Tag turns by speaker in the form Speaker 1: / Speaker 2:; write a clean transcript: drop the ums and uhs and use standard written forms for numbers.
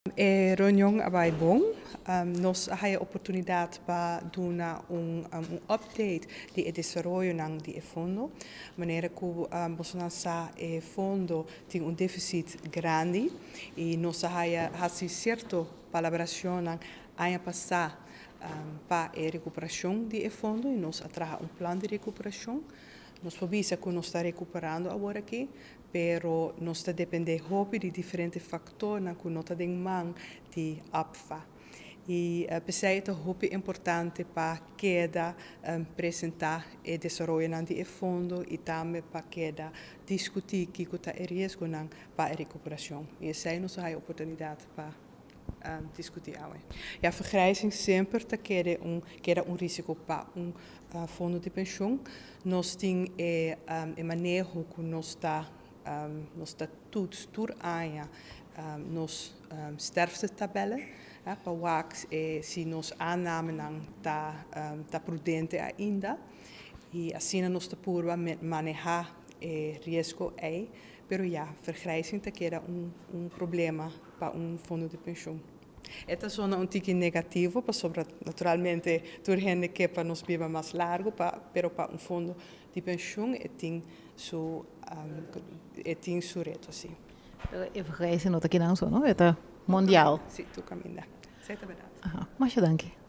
Speaker 1: Reunião vai bom. Nós temos a oportunidade para dar update de desenvolvimento do fundo. De maneira que o fundo tem déficit grande e nós temos certa colaboração no ano passado para a recuperação do fundo e nós trazemos plano de recuperação. Nós podemos que nós estamos recuperando agora aqui, mas nós dependemos de diferentes fatores que nós temos de APFA. E é muito importante para cada apresentar o desenvolvimento do fundo e também para cada discutir o que é o risco para a recuperação. E essa é a nossa oportunidade para discutir. A vergrijzing sempre queda risco para fundo de pensão. Nós temos a maneira que nós está todos por ano nos sterftetabellen para ver se nós aannamen está prudente ainda e assim nós podemos manejar risco aí, mas vergrijzing queda problema para fundo de pensão. Esta é um tique negativo, naturalmente, por gente que para nos viva mais largo, mas para fundo de pensão tem seu reto, sim.
Speaker 2: A vergrijzing não está aqui não, é mundial.
Speaker 1: Sim, tu caminha. Certo, verdade.
Speaker 2: Mas dank.